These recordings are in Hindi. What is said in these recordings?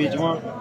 बीच में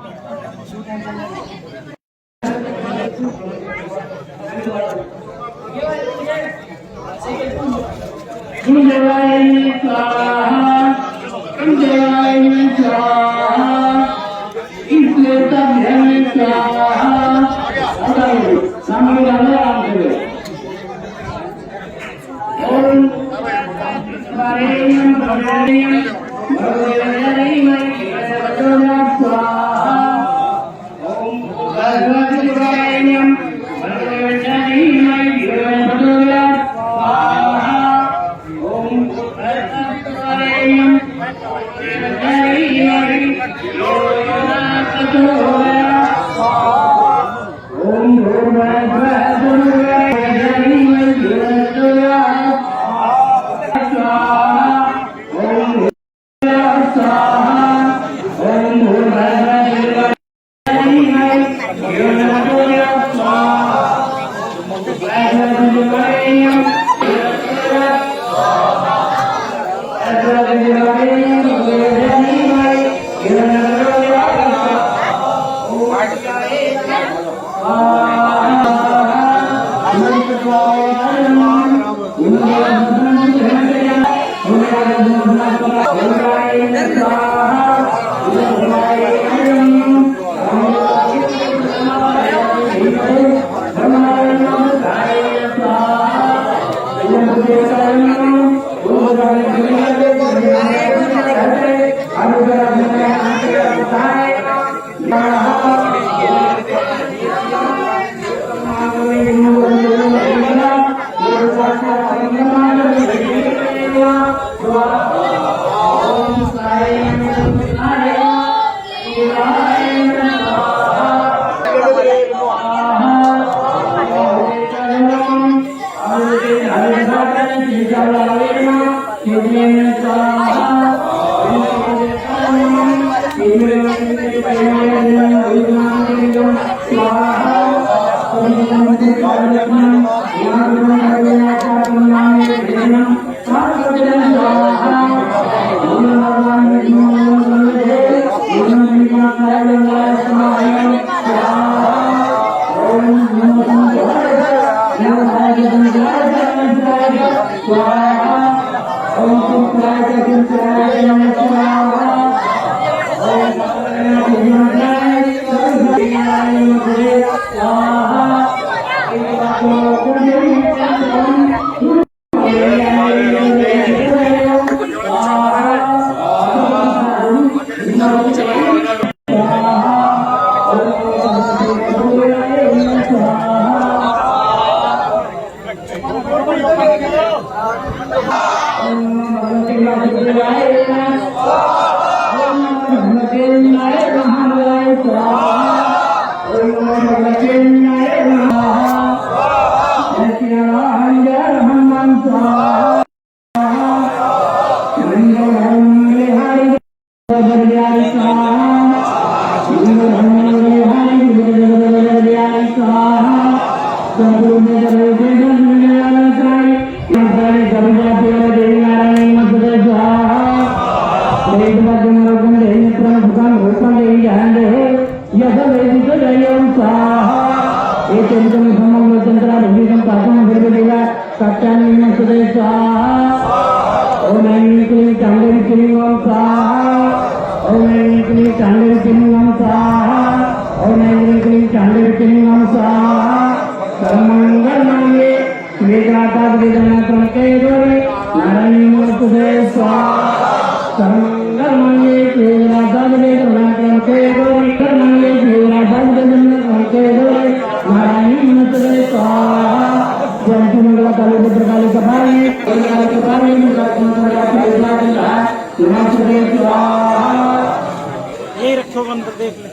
यही रखो बंद देख ले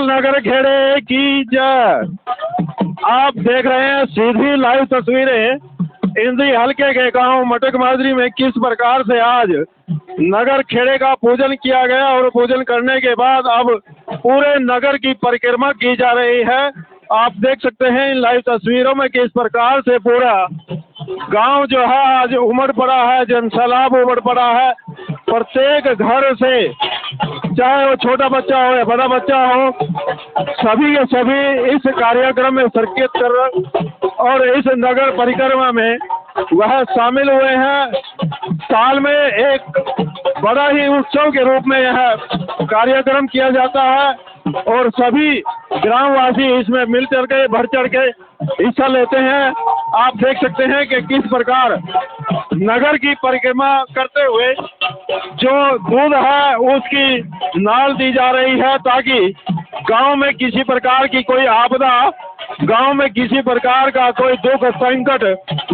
नगर खेड़े की जय। आप देख रहे हैं सीधी लाइव तस्वीरें इंदी हल्के के गांव मटक माजरी में किस प्रकार से आज नगर खेड़े का पूजन किया गया और पूजन करने के बाद अब पूरे नगर की परिक्रमा की जा रही है। आप देख सकते हैं इन लाइव तस्वीरों में किस प्रकार से पूरा गांव जो है आज उमड़ पड़ा है, जनसैलाब उमड़ पड़ा है। प्रत्येक घर से, चाहे वो छोटा बच्चा हो या बड़ा बच्चा हो, सभी के सभी इस कार्यक्रम में शिरकत कर और इस नगर परिक्रमा में वह शामिल हुए हैं। साल में एक बड़ा ही उत्सव के रूप में यह कार्यक्रम किया जाता है और सभी ग्रामवासी इसमें मिल चढ़ के बढ़ चढ़ के हिस्सा लेते हैं। आप देख सकते हैं कि किस प्रकार नगर की परिक्रमा करते हुए जो दूध है उसकी नाल दी जा रही है ताकि गांव में किसी प्रकार की कोई आपदा, गांव में किसी प्रकार का कोई दुख संकट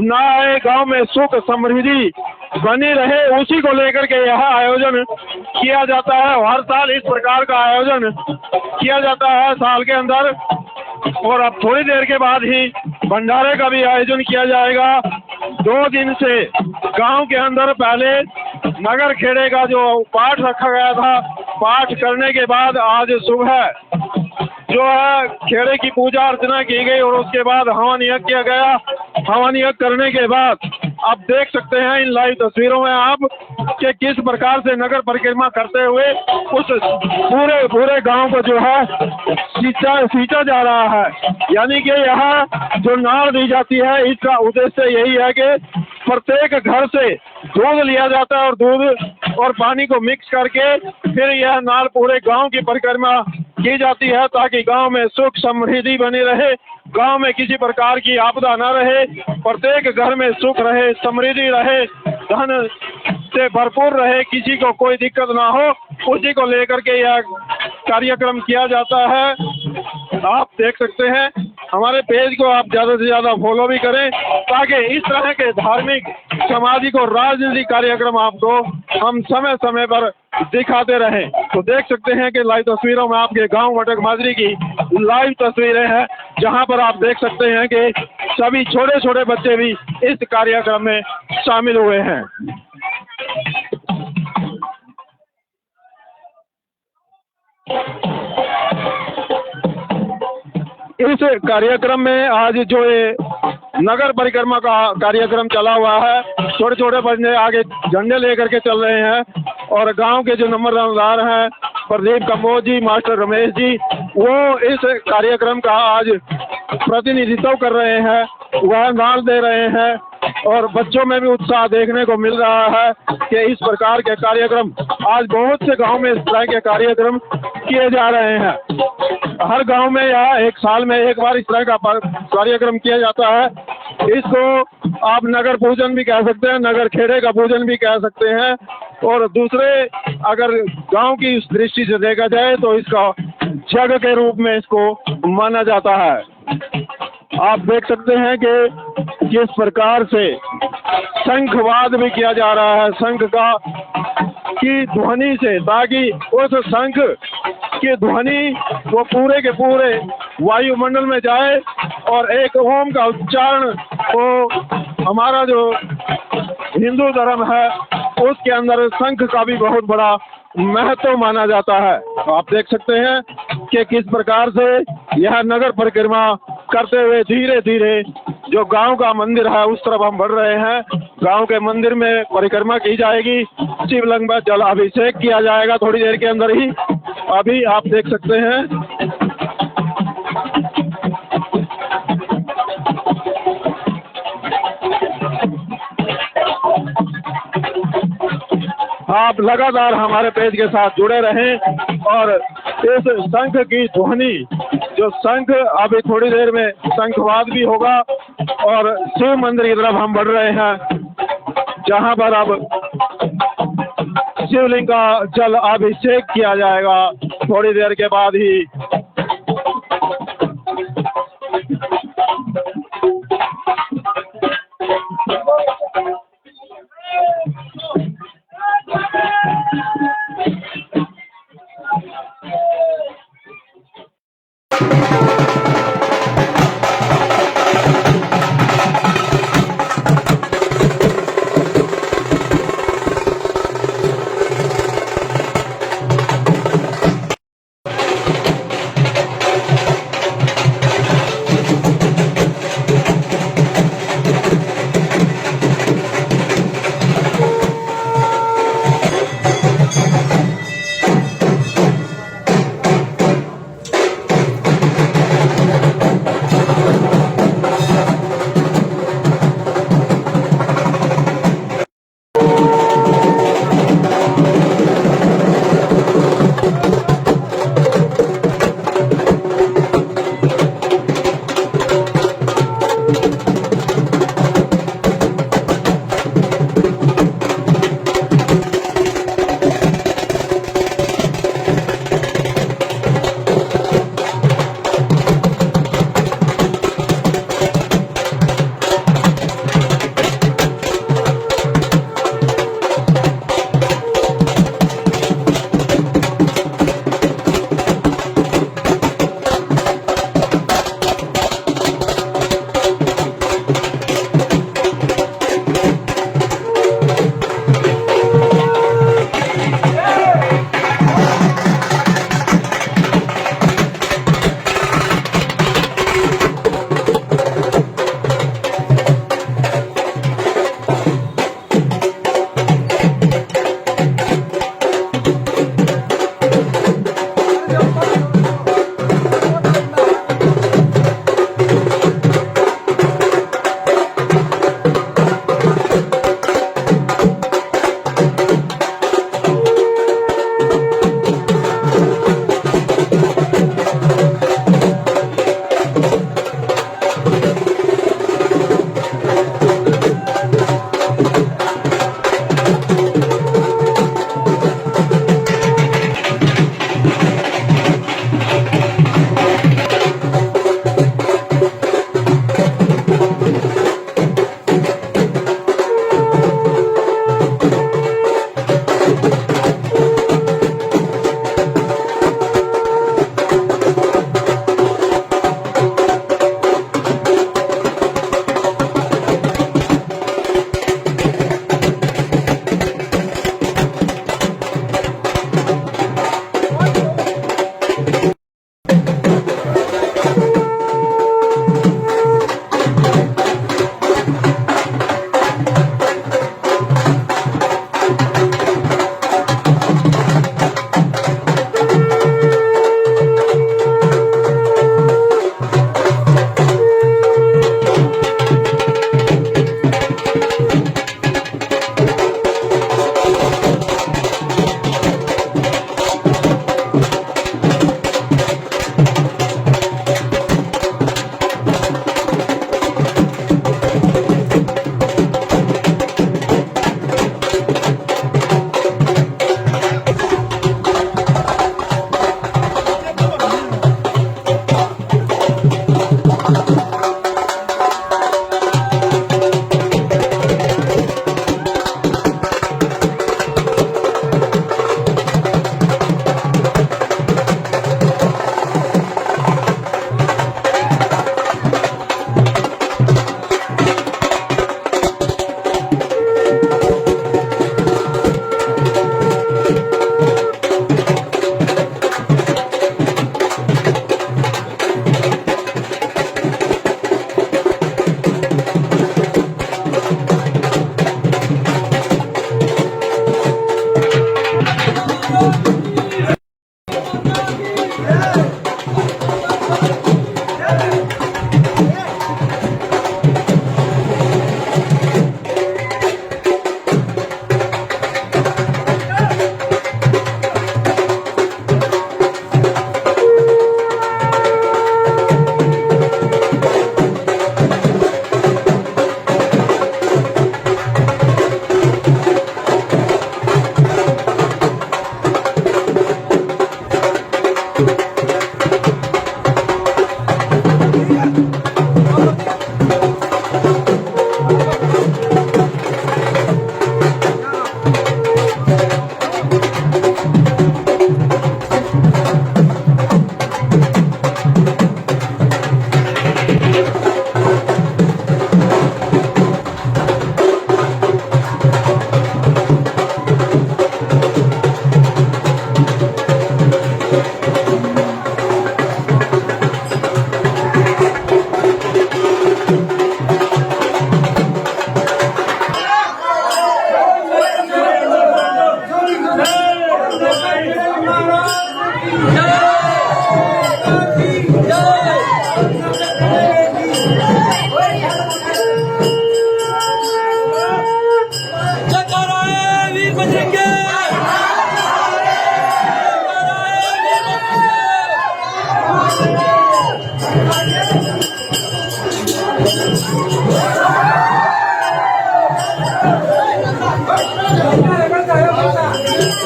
ना आए, गांव में सुख समृद्धि बनी रहे, उसी को लेकर के यह आयोजन किया जाता है। हर साल इस प्रकार का आयोजन किया जाता है साल के अंदर और अब थोड़ी देर के बाद ही भंडारे का भी आयोजन किया जाएगा। 2 दिन से गांव के अंदर पहले नगर खेड़े का जो पाठ रखा गया था, पाठ करने के बाद आज सुबह जो है खेड़े की पूजा अर्चना की गई और उसके बाद हवन यज्ञ किया गया। हवन यज्ञ करने के बाद आप देख सकते हैं इन लाइव तस्वीरों में आप कि किस प्रकार से नगर परिक्रमा करते हुए उस पूरे गांव को जो है सींचा जा रहा है। यानी कि यहाँ जो नाड़ दी जाती है इसका उद्देश्य यही है कि प्रत्येक घर से दूध लिया जाता है और दूध और पानी को मिक्स करके फिर यह नाड़ पूरे गांव की परिक्रमा की जाती है ताकि गांव में सुख समृद्धि बनी रहे, गांव में किसी प्रकार की आपदा न रहे, प्रत्येक घर में सुख रहे, समृद्धि रहे, धन से भरपूर रहे, किसी को कोई दिक्कत ना हो, उसी को लेकर के यह कार्यक्रम किया जाता है। आप देख सकते हैं हमारे पेज को आप ज़्यादा से ज़्यादा फॉलो भी करें ताकि इस तरह के धार्मिक, सामाजिक और राजनीतिक कार्यक्रम आपको हम समय समय पर दिखाते रहें। तो देख सकते हैं कि लाइव तस्वीरों में आपके गांव मटक माजरी की लाइव तस्वीरें हैं जहां पर आप देख सकते हैं कि सभी छोटे छोटे बच्चे भी इस कार्यक्रम में शामिल हुए हैं। इस कार्यक्रम में आज जो ये नगर परिक्रमा का कार्यक्रम चला हुआ है, छोटे छोटे बच्चे आगे झंडे लेकर के चल रहे हैं और गांव के जो नंबरदार हैं प्रदीप कंबोज जी, मास्टर रमेश जी, वो इस कार्यक्रम का आज प्रतिनिधित्व कर रहे हैं, वह नाल दे रहे हैं और बच्चों में भी उत्साह देखने को मिल रहा है कि इस प्रकार के कार्यक्रम आज बहुत से गांव में इस तरह के कार्यक्रम किए जा रहे हैं। हर गांव में या एक साल में एक बार इस तरह का कार्यक्रम किया जाता है। इसको आप नगर पूजन भी कह सकते हैं, नगर खेड़े का पूजन भी कह सकते हैं और दूसरे अगर गांव की इस दृष्टि से देखा जाए तो इसका जग के रूप में इसको माना जाता है। आप देख सकते हैं कि किस प्रकार से शंखवाद भी किया जा रहा है, शंख का की ध्वनि से, ताकि उस शंख की ध्वनि वो पूरे के पूरे वायुमंडल में जाए और एक ओम का उच्चारण वो हमारा जो हिंदू धर्म है उसके अंदर शंख का भी बहुत बड़ा महत्व माना जाता है। आप देख सकते हैं कि किस प्रकार से यह नगर परिक्रमा करते हुए धीरे धीरे जो गांव का मंदिर है उस तरफ हम बढ़ रहे हैं। गांव के मंदिर में परिक्रमा की जाएगी, शिवलिंग पर जल अभिषेक किया जाएगा थोड़ी देर के अंदर ही। अभी आप देख सकते हैं आप लगातार हमारे पेज के साथ जुड़े रहें और इस शंख की ध्वनि, जो शंख अभी थोड़ी देर में शंखवाद भी होगा और शिव मंदिर की तरफ हम बढ़ रहे हैं, जहां पर अब शिवलिंग का जल अभिषेक किया जाएगा थोड़ी देर के बाद ही।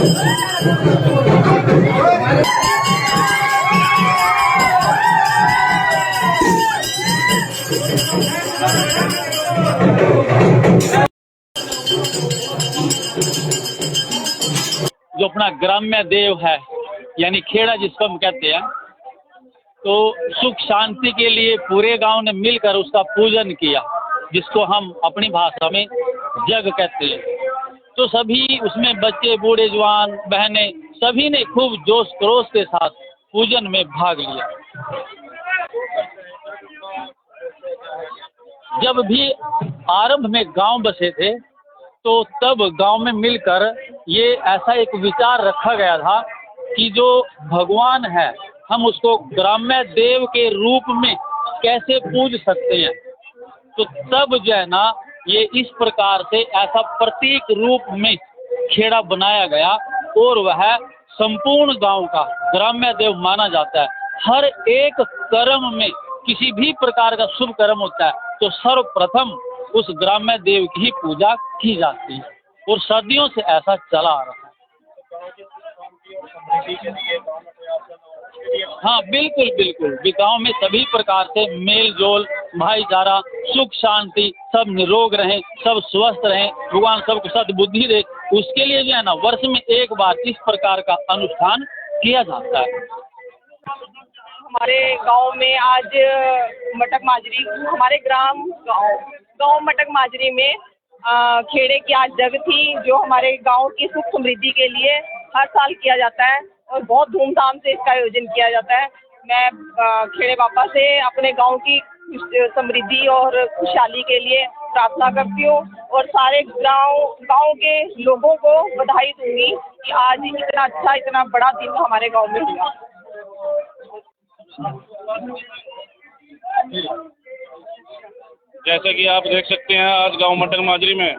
जो अपना ग्राम्य देव है यानी खेड़ा जिसको हम कहते हैं, तो सुख शांति के लिए पूरे गांव ने मिलकर उसका पूजन किया, जिसको हम अपनी भाषा में जग कहते हैं। तो सभी उसमें बच्चे, बूढ़े, जवान, बहनें, सभी ने खूब जोश खरोश के साथ पूजन में भाग लिया। जब भी आरंभ में गांव बसे थे, तो तब गांव में मिलकर ये ऐसा एक विचार रखा गया था कि जो भगवान है, हम उसको ग्राम्य देव के रूप में कैसे पूज सकते हैं। तो तब जो है ना, ये इस प्रकार से ऐसा प्रतीक रूप में खेड़ा बनाया गया, और वह संपूर्ण गांव का ग्राम्य देव माना जाता है। हर एक कर्म में, किसी भी प्रकार का शुभ कर्म होता है, तो सर्वप्रथम उस ग्राम्य देव की ही पूजा की जाती है, और सदियों से ऐसा चला आ रहा है। हाँ, बिल्कुल बिल्कुल, गाँव में सभी प्रकार से मेल जोल, भाईचारा, सुख शांति, सब निरोग रहें, सब स्वस्थ रहें, भगवान सबको सद्बुद्धि दे, उसके लिए जो है ना, वर्ष में एक बार इस प्रकार का अनुष्ठान किया जाता है। हमारे गांव में आज मटक माजरी, हमारे गांव मटक माजरी में खेड़े की आज जग थी, जो हमारे गांव की सुख समृद्धि के लिए हर साल किया जाता है और बहुत धूमधाम से इसका आयोजन किया जाता है। मैं खेड़े बाबा से अपने गांव की समृद्धि और खुशहाली के लिए प्रार्थना करती हूँ, और सारे गांव के लोगों को बधाई दूंगी कि आज इतना अच्छा, इतना बड़ा दिन हमारे गांव में हुआ। जैसे कि आप देख सकते हैं, आज गांव मटक माजरी में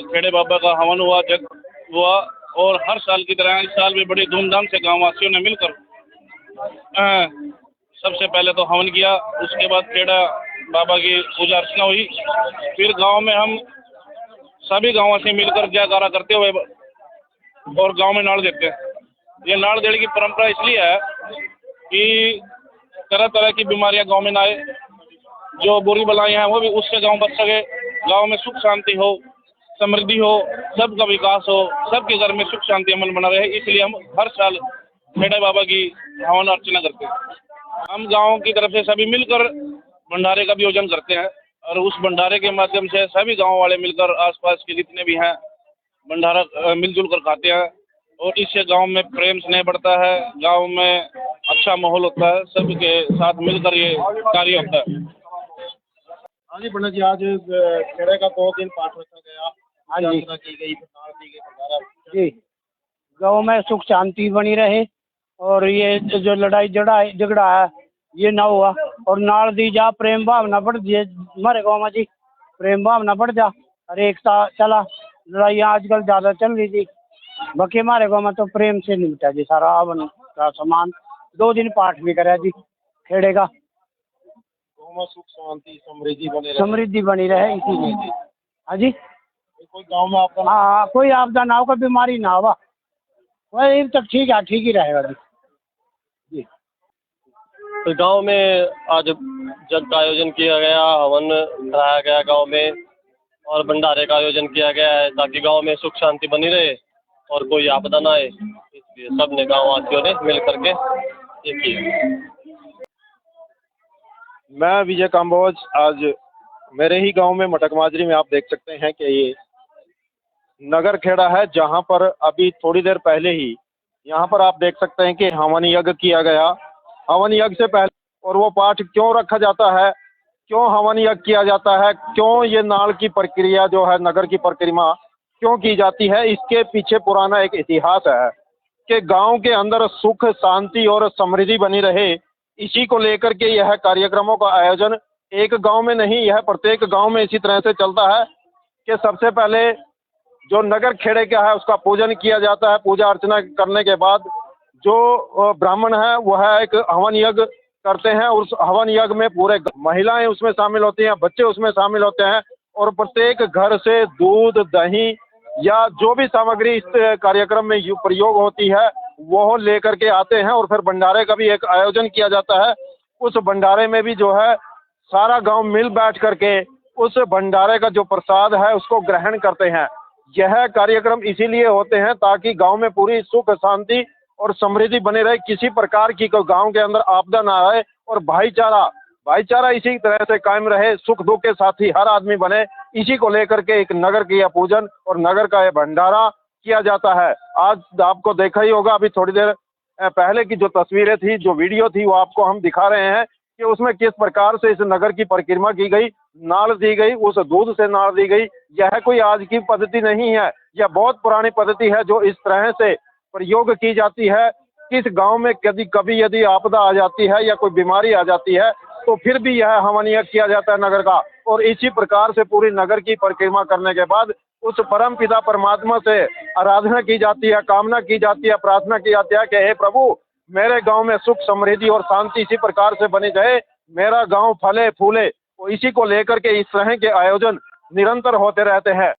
खेड़े बाबा का हवन हुआ, जग हुआ, और हर साल की तरह इस साल भी बड़ी धूमधाम से गांव वासियों ने मिलकर सबसे पहले तो हवन किया, उसके बाद खेड़ा बाबा की पूजा अर्चना हुई। फिर गांव में हम सभी गाँव से मिलकर जयकारा करते हुए और गांव में नाड़ देते हैं। ये नाड़ देने की परंपरा इसलिए है कि तरह तरह की बीमारियां गांव में ना आए, जो बुरी बलाएं हैं वो भी उससे गांव बच सके, गांव में सुख शांति हो, समृद्धि हो, सबका विकास हो, सबके घर में सुख शांति अमन बना रहे, इसलिए हम हर साल खेड़े बाबा की हवन अर्चना करते हैं। हम गांव की तरफ से सभी मिलकर भंडारे का भी आयोजन करते हैं, और उस भंडारे के माध्यम से सभी गांव वाले मिलकर, आसपास के जितने भी हैं, भंडारा मिलजुल कर खाते हैं, और इससे गांव में प्रेम स्नेह बढ़ता है, गांव में अच्छा माहौल होता है, सबके साथ मिलकर ये कार्य होता है। हाँ जी पंडित जी, आज खेड़े का 2 दिन पाठ रखा गया, हाँ जी की गई, जी, गाँव में सुख शांति बनी रहे, और ये जो लड़ाई झगड़ा है ये ना हुआ, और नाल दी जा प्रेम भावना बढ़ जाए हमारे गाँव में जी, प्रेम भावना बढ़ जा, और एकता चला। लड़ाइयाँ आजकल ज़्यादा चल रही थी, बाकी हमारे गाँव में तो प्रेम से निपटा जी सारा हवन का सामान। 2 दिन पाठ भी करा जी खेड़े का, सुख शांति समृद्धि बनी रहे इसीलिए। हाँ जी, कोई गांव में आपका हाँ, कोई आपदा ना हो, कोई बीमारी ना हो, वही तक ठीक है, ठीक ही रहेगा जी। तो गांव में आज जग का आयोजन किया गया, हवन कराया गया गांव में, और भंडारे का आयोजन किया गया है, ताकि गांव में सुख शांति बनी रहे और कोई आपदा ना आए, इसलिए सब ने, गाँव वासियों ने मिल करके ये किया। मैं विजय काम्बोज, आज मेरे ही गांव में मटक माजरी में आप देख सकते हैं कि ये नगर खेड़ा है, जहां पर अभी थोड़ी देर पहले ही यहाँ पर आप देख सकते हैं कि हवन यज्ञ किया गया। हवन यज्ञ से पहले, और वो पाठ क्यों रखा जाता है, क्यों हवन यज्ञ किया जाता है, क्यों ये नाल की प्रक्रिया जो है, नगर की परिक्रमा क्यों की जाती है, इसके पीछे पुराना एक इतिहास है कि गांव के अंदर सुख शांति और समृद्धि बनी रहे, इसी को लेकर के यह कार्यक्रमों का आयोजन एक गांव में नहीं, यह प्रत्येक गांव में इसी तरह से चलता है कि सबसे पहले जो नगर खेड़े का है उसका पूजन किया जाता है। पूजा अर्चना करने के बाद जो ब्राह्मण है वह एक हवन यज्ञ करते हैं, उस हवन यज्ञ में पूरे महिलाएं उसमें शामिल होती हैं, बच्चे उसमें शामिल होते हैं, और प्रत्येक घर से दूध, दही, या जो भी सामग्री इस कार्यक्रम में प्रयोग होती है वो लेकर के आते हैं और फिर भंडारे का भी एक आयोजन किया जाता है। उस भंडारे में भी जो है सारा गांव मिल बैठ करके उस भंडारे का जो प्रसाद है उसको ग्रहण करते हैं। यह कार्यक्रम इसीलिए होते हैं ताकि गांव में पूरी सुख शांति और समृद्धि बने रहे, किसी प्रकार की कोई गांव के अंदर आपदा ना आए और भाईचारा इसी तरह से कायम रहे, सुख दुख के साथी हर आदमी बने। इसी को लेकर के एक नगर की यह पूजन और नगर का यह भंडारा किया जाता है। आज आपको देखा ही होगा, अभी थोड़ी देर पहले की जो तस्वीरें थी, जो वीडियो थी, वो आपको हम दिखा रहे हैं कि उसमें किस प्रकार से इस नगर की परिक्रमा की गई, नाल दी गई, उस दूध से नाल दी गई। यह कोई आज की पद्धति नहीं है, यह बहुत पुरानी पद्धति है जो इस तरह से प्रयोग की जाती है। किस गांव में कभी यदि आपदा आ जाती है या कोई बीमारी आ जाती है तो फिर भी यह हवन यज्ञ किया जाता है नगर का, और इसी प्रकार से पूरी नगर की परिक्रमा करने के बाद उस परम पिता परमात्मा से आराधना की जाती है, कामना की जाती है, प्रार्थना की जाती है कि हे प्रभु, मेरे गांव में सुख समृद्धि और शांति इसी प्रकार से बनी रहे, मेरा गांव फले फूले। तो इसी को लेकर के इस तरह के आयोजन निरंतर होते रहते हैं।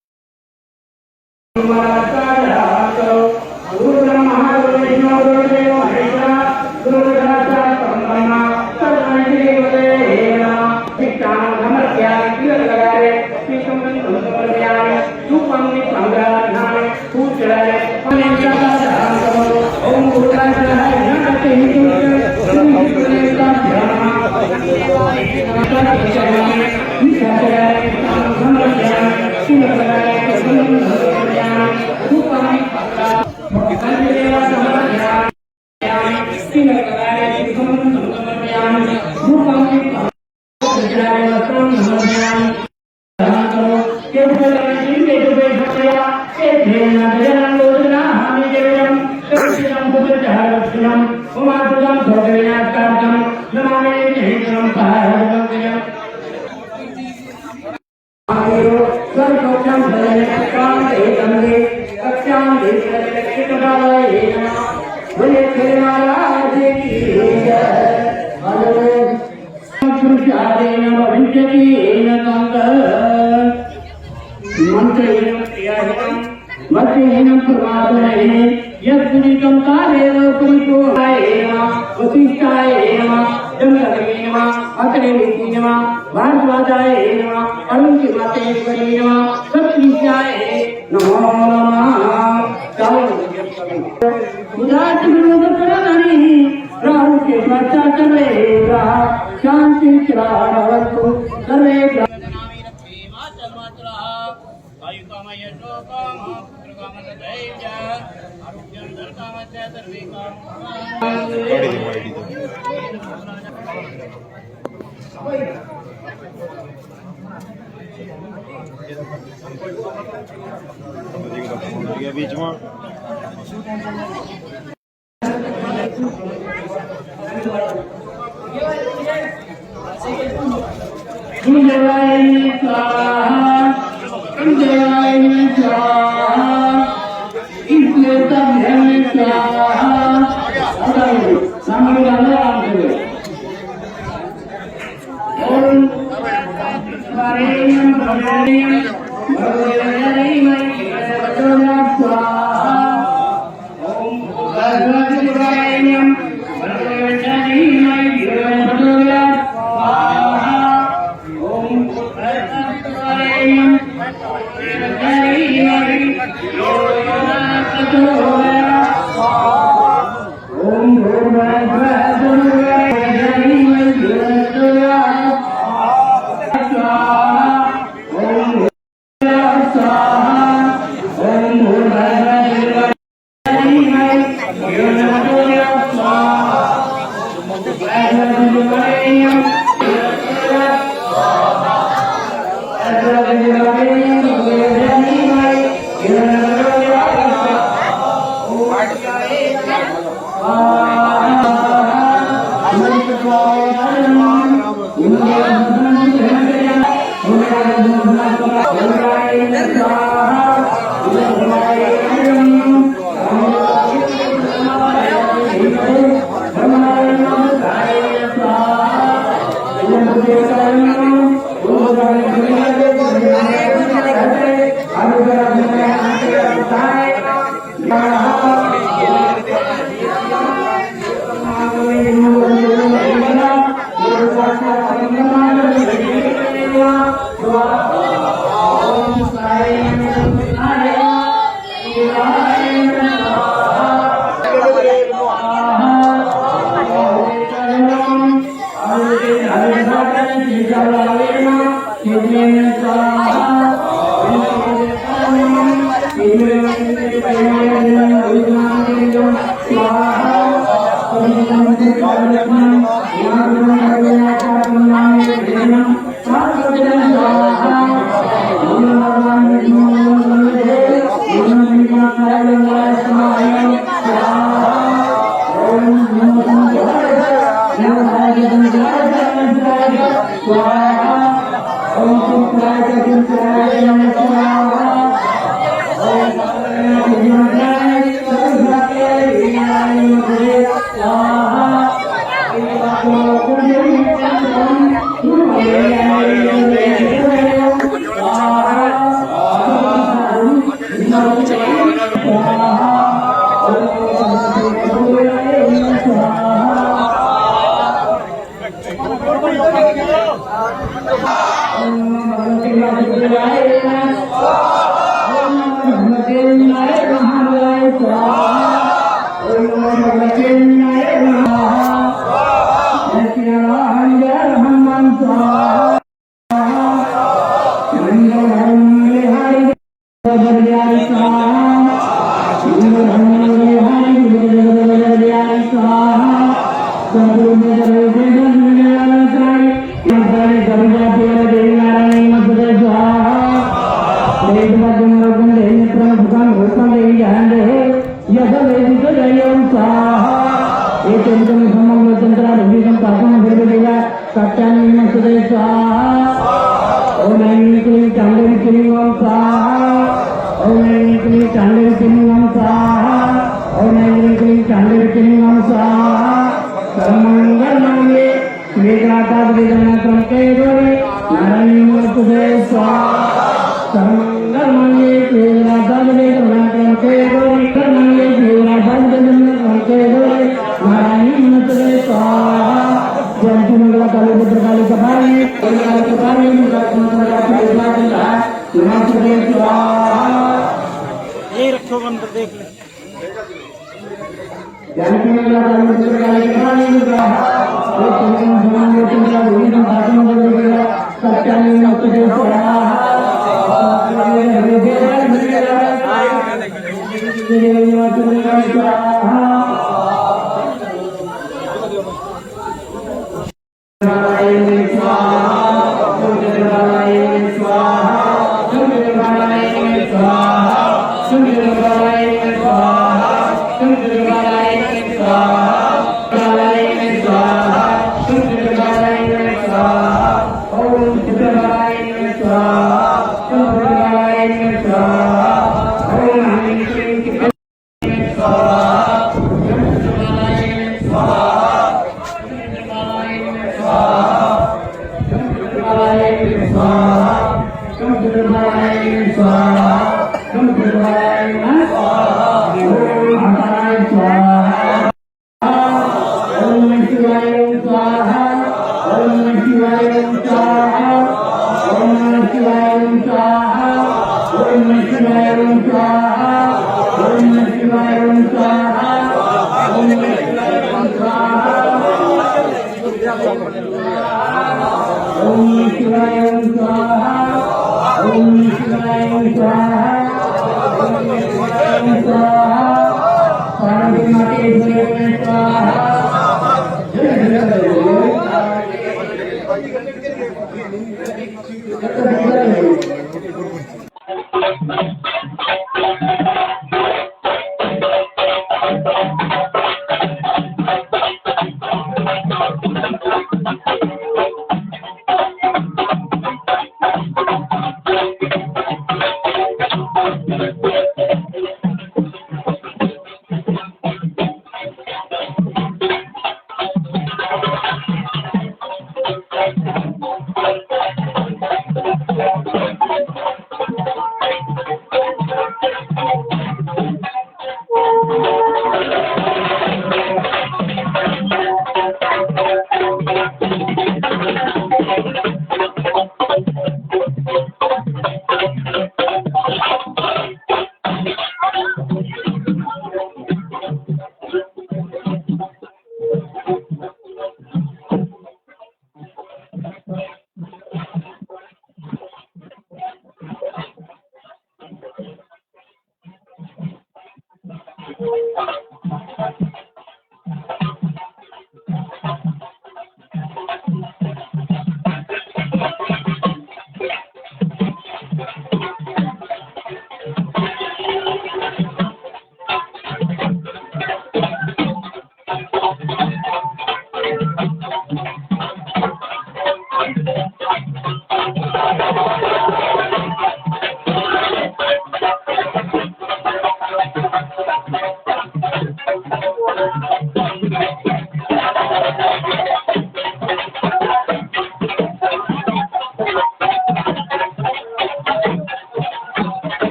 बीच में Ah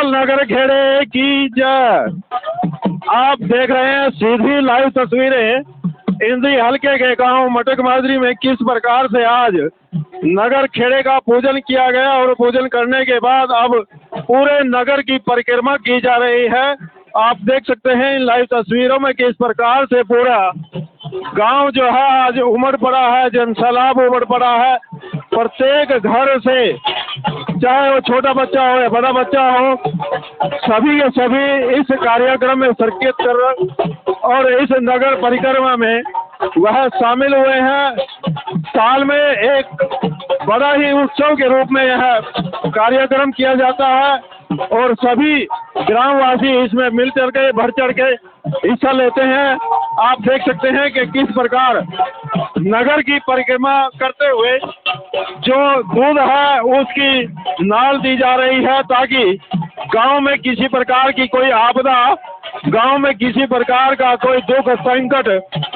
नगर खेड़े की जय। आप देख रहे हैं सीधी लाइव तस्वीरें इंद्री हल्के के गांव मटक माजरी में किस प्रकार से आज नगर खेड़े का पूजन किया गया और पूजन करने के बाद अब पूरे नगर की परिक्रमा की जा रही है। आप देख सकते हैं इन लाइव तस्वीरों में किस प्रकार से पूरा गांव जो है आज उमड़ पड़ा है, जनसैलाब उमड़ पड़ा है। प्रत्येक घर से, चाहे वो छोटा बच्चा हो या बड़ा बच्चा हो, सभी के सभी इस कार्यक्रम में शिरकत कर रहे और इस नगर परिक्रमा में वह शामिल हुए हैं। साल में एक बड़ा ही उत्सव के रूप में यह कार्यक्रम किया जाता है और सभी ग्रामवासी इसमें मिल चढ़ के बढ़ चढ़ के हिस्सा लेते हैं। आप देख सकते हैं कि किस प्रकार नगर की परिक्रमा करते हुए जो दूध है उसकी नाल दी जा रही है ताकि गांव में किसी प्रकार की कोई आपदा, गांव में किसी प्रकार का कोई दुख संकट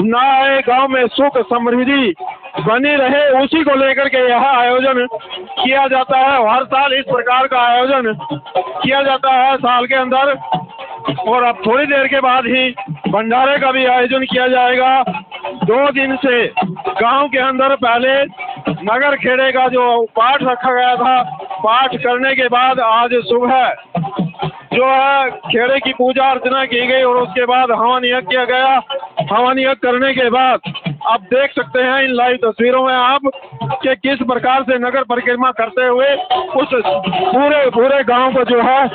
न आए, गांव में सुख समृद्धि बनी रहे, उसी को लेकर के यह आयोजन किया जाता है। हर साल इस प्रकार का आयोजन किया जाता है साल के अंदर और अब थोड़ी देर के बाद ही भंडारे का भी आयोजन किया जाएगा। 2 दिन से गांव के अंदर पहले नगर खेड़े का जो पाठ रखा गया था, पाठ करने के बाद आज सुबह जो है खेड़े की पूजा अर्चना की गई और उसके बाद हवन यज्ञ किया गया। हवन यज्ञ करने के बाद आप देख सकते हैं इन लाइव तस्वीरों में आप कि किस प्रकार से नगर परिक्रमा करते हुए उस पूरे गांव को जो है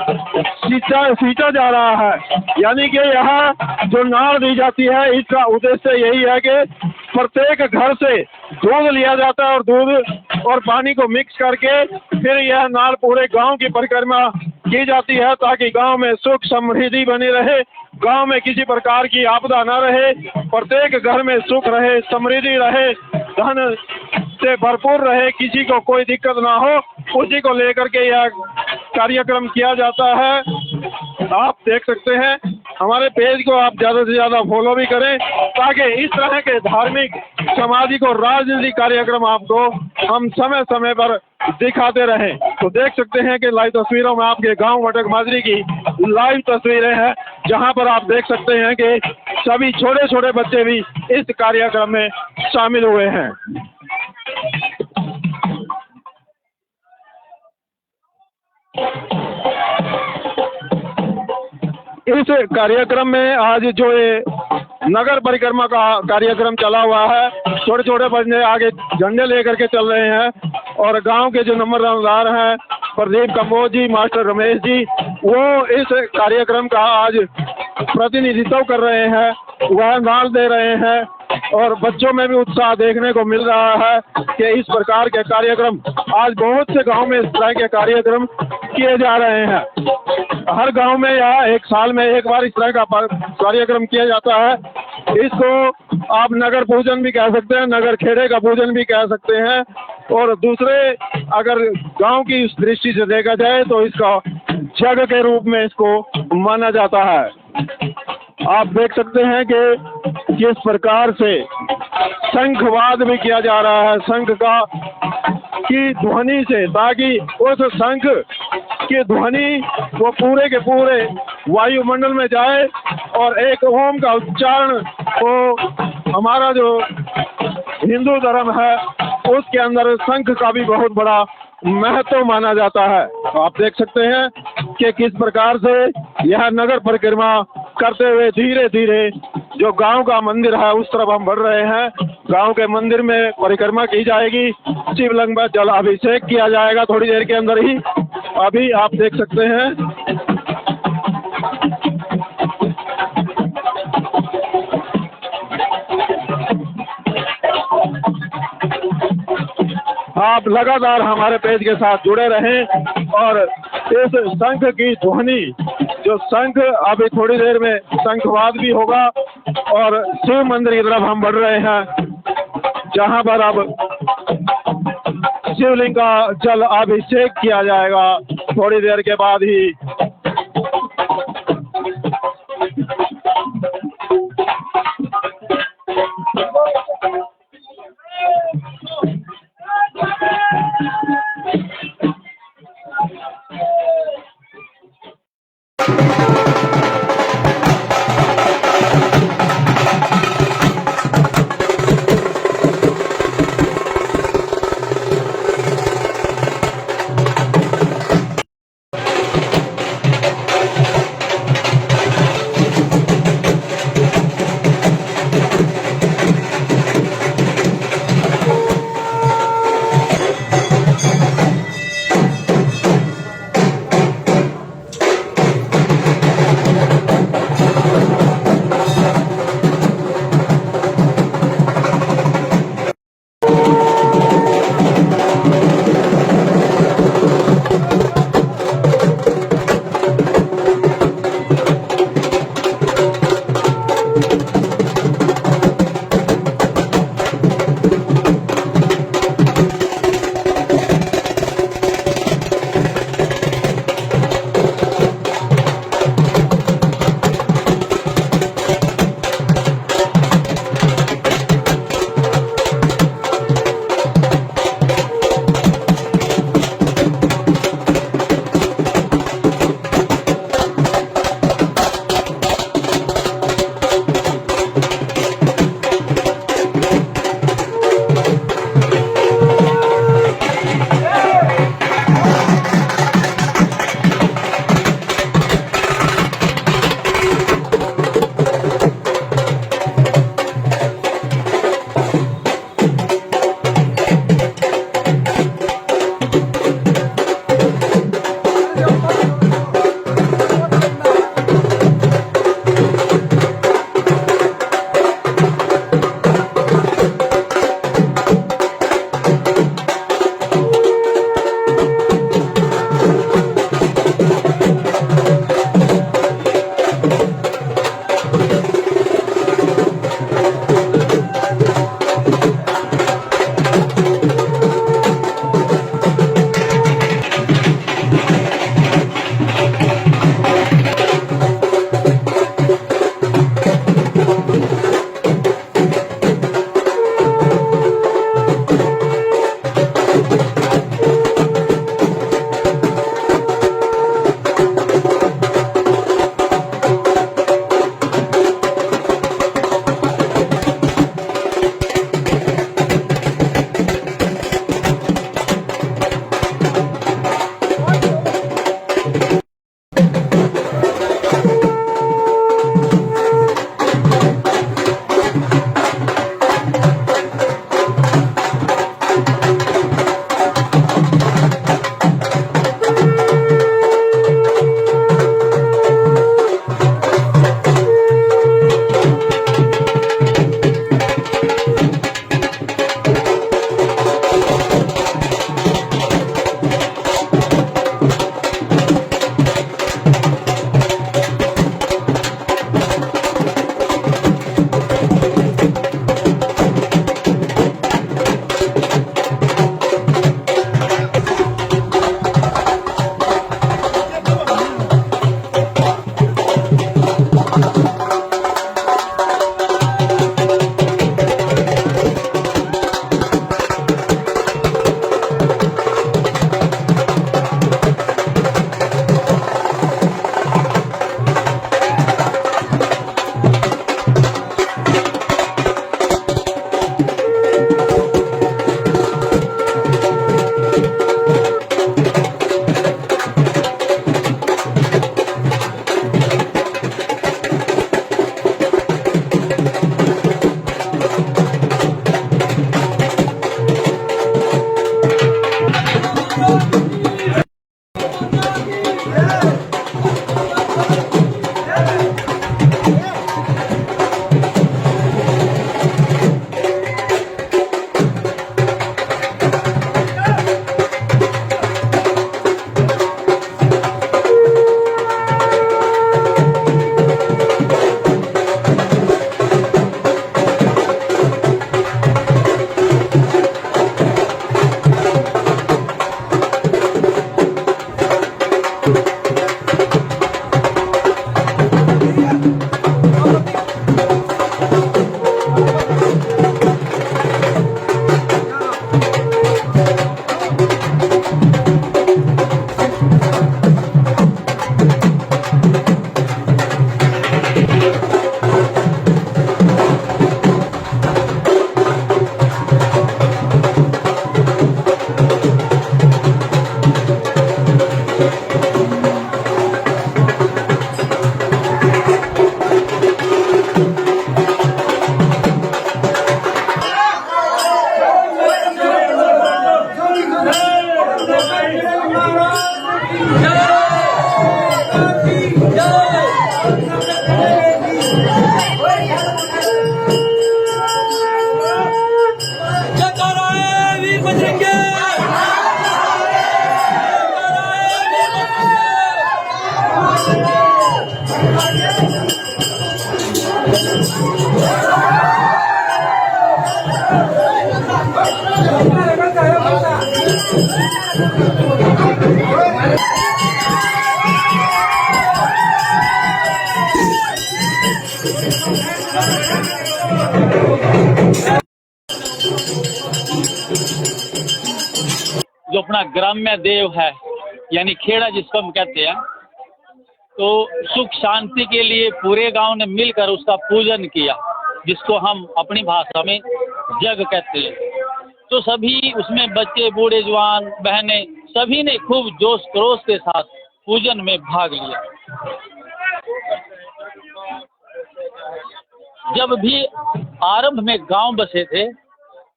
सींचा जा रहा है। यानी कि यहाँ जो नाड़ दी जाती है, इसका उद्देश्य यही है कि प्रत्येक घर से दूध लिया जाता है और दूध और पानी को मिक्स करके फिर यह नाड़ पूरे गांव की परिक्रमा की जाती है, ताकि गांव में सुख समृद्धि बनी रहे, गांव में किसी प्रकार की आपदा न रहे, प्रत्येक घर में सुख रहे, समृद्धि रहे, धन से भरपूर रहे, किसी को कोई दिक्कत ना हो, उसी को लेकर के यह कार्यक्रम किया जाता है। आप देख सकते हैं, हमारे पेज को आप ज़्यादा से ज़्यादा फॉलो भी करें, ताकि इस तरह के धार्मिक, सामाजिक और राजनीतिक कार्यक्रम आपको हम समय समय पर दिखाते रहें। तो देख सकते हैं कि लाइव तस्वीरों में आपके गांव मटक माजरी की लाइव तस्वीरें हैं, जहां पर आप देख सकते हैं कि सभी छोटे छोटे बच्चे भी इस कार्यक्रम में शामिल हुए हैं। इस कार्यक्रम में आज जो ये नगर परिक्रमा का कार्यक्रम चला हुआ है, छोटे छोटे बच्चे आगे झंडे लेकर के चल रहे हैं और गांव के जो नंबरदार हैं प्रदीप कंबोज जी, मास्टर रमेश जी, वो इस कार्यक्रम का आज प्रतिनिधित्व कर रहे हैं, वह नाल दे रहे हैं और बच्चों में भी उत्साह देखने को मिल रहा है कि इस प्रकार के कार्यक्रम आज बहुत से गांव में इस तरह के कार्यक्रम किए जा रहे हैं। हर गांव में या एक साल में एक बार इस तरह का कार्यक्रम किया जाता है। इसको आप नगर पूजन भी कह सकते हैं, नगर खेड़े का पूजन भी कह सकते हैं, और दूसरे अगर गांव की दृष्टि से देखा जाए तो इसका जग के रूप में इसको माना जाता है। आप देख सकते हैं कि किस प्रकार से शंखवाद भी किया जा रहा है, शंख का की ध्वनि से, ताकि उस शंख की ध्वनि वो पूरे के पूरे वायुमंडल में जाए और एक ओम का उच्चारण को हमारा जो हिंदू धर्म है उसके अंदर शंख का भी बहुत बड़ा महत्व माना जाता है। तो आप देख सकते हैं कि किस प्रकार से यह नगर परिक्रमा करते हुए धीरे धीरे जो गांव का मंदिर है उस तरफ हम बढ़ रहे हैं। गांव के मंदिर में परिक्रमा की जाएगी, शिवलिंग में जल अभिषेक किया जाएगा थोड़ी देर के अंदर ही। अभी आप देख सकते हैं आप लगातार हमारे पेज के साथ जुड़े रहें और इस शंख की ध्वनि, जो शंख अभी थोड़ी देर में शंखवाद भी होगा और शिव मंदिर की तरफ हम बढ़ रहे हैं, जहां पर अब शिवलिंग का जल अभिषेक किया जाएगा थोड़ी देर के बाद ही। जो अपना ग्राम्य देव है यानी खेड़ा जिसको हम कहते हैं, तो सुख शांति के लिए पूरे गांव ने मिलकर उसका पूजन किया, जिसको हम अपनी भाषा में जग कहते हैं। तो सभी उसमें बच्चे, बूढ़े, जवान, बहनें सभी ने खूब जोश खरोश के साथ पूजन में भाग लिया। जब भी आरंभ में गांव बसे थे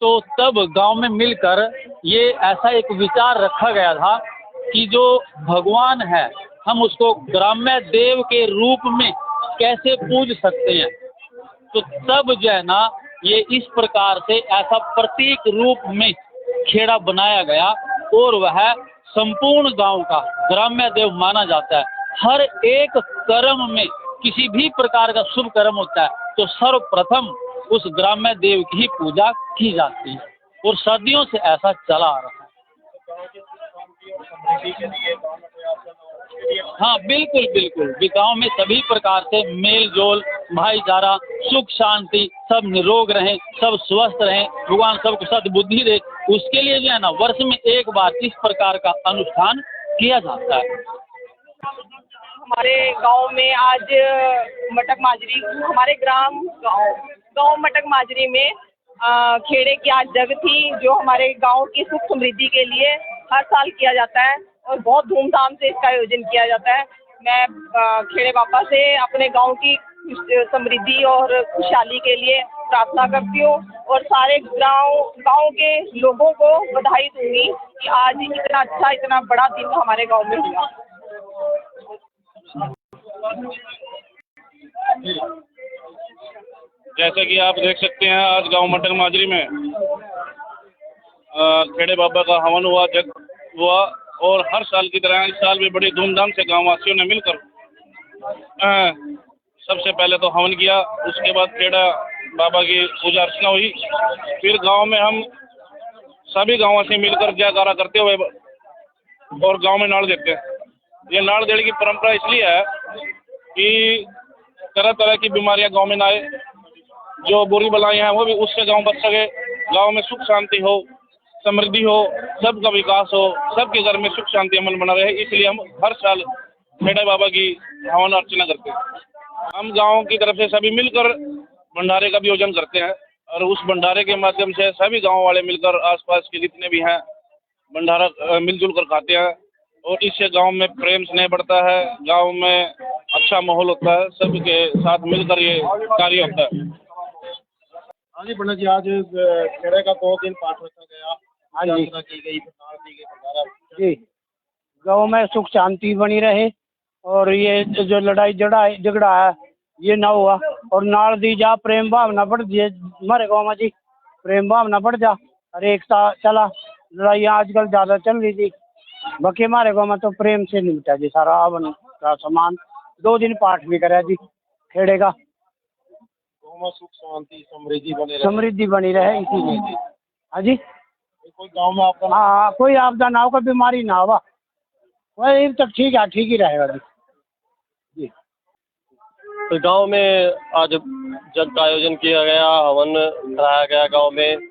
तो तब गांव में मिलकर ये ऐसा एक विचार रखा गया था कि जो भगवान है हम उसको ग्राम्य देव के रूप में कैसे पूज सकते हैं। तो तब जो है ना ये इस प्रकार से ऐसा प्रतीक रूप में खेड़ा बनाया गया और वह संपूर्ण गांव का ग्राम्य देव माना जाता है। हर एक कर्म में किसी भी प्रकार का शुभ कर्म होता है तो सर्वप्रथम उस ग्राम्य देव की ही पूजा की जाती है और सदियों से ऐसा चला आ रहा है। हाँ बिल्कुल बिल्कुल, गाँव में सभी प्रकार से मेल जोल, भाईचारा, सुख शांति, सब निरोग रहें, सब स्वस्थ रहें, भगवान सबको सद्बुद्धि दे, उसके लिए जो है ना वर्ष में एक बार इस प्रकार का अनुष्ठान किया जाता है। हमारे गांव में आज मटक माजरी, हमारे गांव मटक माजरी में खेड़े की आज जग थी, जो हमारे गांव की सुख समृद्धि के लिए हर साल किया जाता है और बहुत धूमधाम से इसका आयोजन किया जाता है। मैं खेड़े बाबा से अपने गांव की समृद्धि और खुशहाली के लिए प्रार्थना करती हूँ और सारे गांव के लोगों को बधाई दूंगी कि आज इतना अच्छा, इतना बड़ा दिन हमारे गांव में हुआ। जैसा कि आप देख सकते हैं आज गांव मटक माजरी में खेड़े बाबा का हवन हुआ, जग हुआ और हर साल की तरह इस साल भी बड़ी धूमधाम से गांव वासियों ने मिलकर सबसे पहले तो हवन किया, उसके बाद खेड़ा बाबा की पूजा अर्चना हुई। फिर गांव में हम सभी गांववासी मिलकर जयकारा करते हुए और गांव में नाड़ देते हैं। ये नाड़ देने की परंपरा इसलिए है कि तरह तरह की बीमारियां गांव में ना आए, जो बुरी बलाएं हैं वो भी उससे गांव बच सके, गांव में सुख शांति हो, समृद्धि हो, सबका विकास हो, सबके घर में सुख शांति अमन बना रहे, इसलिए हम हर साल खेड़ा बाबा की हवन अर्चना करते हैं। हम गांव की तरफ से सभी मिलकर भंडारे का भी आयोजन करते हैं और उस भंडारे के माध्यम से सभी गांव वाले मिलकर आसपास के जितने भी हैं भंडारा मिलजुल कर खाते हैं और इससे गांव में प्रेम स्नेह बढ़ता है, गांव में अच्छा माहौल होता है, सबके साथ मिलकर ये कार्य होता है। हाँ जी पंडित जी, आज खेड़े का 2 दिन पाठ रखा गया, हाँ जी, की गई, भंडारा दी गई, भंडारा जी गांव में सुख शांति बनी रहे और ये जो लड़ाई झगड़ा है ये ना हुआ और नाल दी जा प्रेम भावना बढ़ जाए हमारे गाँव में जी। प्रेम भावना बढ़ जा और एकता चला। लड़ाइयाँ आजकल ज़्यादा चल रही थी, बाकी हमारे गाँव में तो प्रेम से निपटा जी सारा हवन का सामान। 2 दिन पाठ भी करा जी खेड़े का। गाँव में सुख शांति समृद्धि बनी रहे इसीलिए। हाँ जी कोई गाँव में आपका हाँ कोई आपदा ना हो, कोई बीमारी ना हो, वही तक ठीक है, ठीक ही रहेगा जी। तो गांव में आज जग का आयोजन किया गया, हवन कराया गया गांव में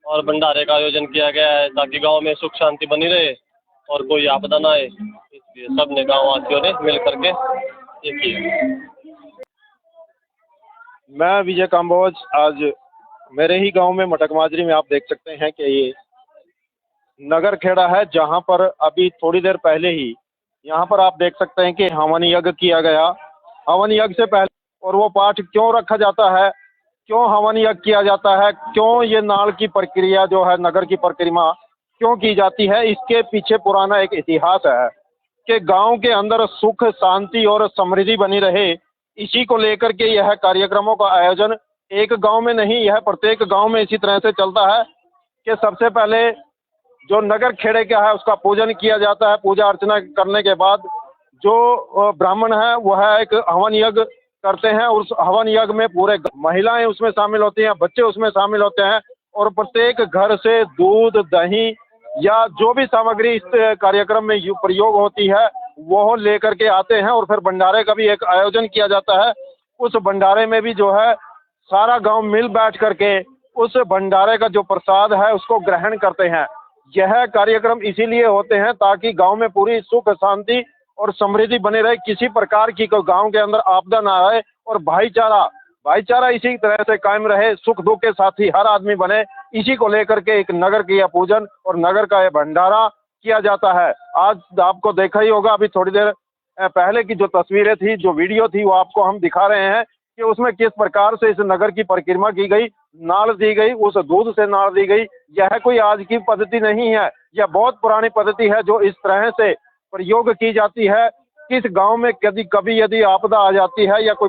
और भंडारे का आयोजन किया गया है ताकि गांव में सुख शांति बनी रहे और कोई आपदा ना आए, इसलिए सब ने गाँव वासियों ने मिल करके ये किया। मैं विजय काम्बोज। आज मेरे ही गांव में मटक माजरी में आप देख सकते हैं कि ये नगर खेड़ा है, जहां पर अभी थोड़ी देर पहले ही यहाँ पर आप देख सकते हैं कि हवन यज्ञ किया गया। हवन यज्ञ से पहले और वो पाठ क्यों रखा जाता है, क्यों हवन यज्ञ किया जाता है, क्यों ये नाल की प्रक्रिया जो है नगर की परिक्रमा क्यों की जाती है, इसके पीछे पुराना एक इतिहास है कि गांव के अंदर सुख शांति और समृद्धि बनी रहे। इसी को लेकर के यह कार्यक्रमों का आयोजन एक गांव में नहीं, यह प्रत्येक गांव में इसी तरह से चलता है कि सबसे पहले जो नगर खेड़े का है उसका पूजन किया जाता है। पूजा अर्चना करने के बाद जो ब्राह्मण है वह एक हवन यज्ञ करते हैं। उस हवन यज्ञ में पूरे महिलाएं उसमें शामिल होती हैं, बच्चे उसमें शामिल होते हैं और प्रत्येक घर से दूध दही या जो भी सामग्री इस कार्यक्रम में प्रयोग होती है वो लेकर के आते हैं और फिर भंडारे का भी एक आयोजन किया जाता है। उस भंडारे में भी जो है सारा गांव मिल बैठ करके उस भंडारे का जो प्रसाद है उसको ग्रहण करते हैं। यह कार्यक्रम इसीलिए होते हैं ताकि गांव में पूरी सुख शांति और समृद्धि बने रहे, किसी प्रकार की कोई गांव के अंदर आपदा ना आए और भाईचारा इसी तरह से कायम रहे, सुख दुख के साथी हर आदमी बने। इसी को लेकर के एक नगर की पूजन और नगर का यह भंडारा किया जाता है। आज आपको देखा ही होगा, अभी थोड़ी देर पहले की जो तस्वीरें थी, जो वीडियो थी, वो आपको हम दिखा रहे हैं कि उसमें किस प्रकार से इस नगर की परिक्रमा की गई, नाल दी गई, उस दूध से नाल दी गई। यह कोई आज की पद्धति नहीं है, यह बहुत पुरानी पद्धति है जो इस तरह से प्रयोग की जाती है। किस गांव में कभी यदि आपदा आ जाती है या कोई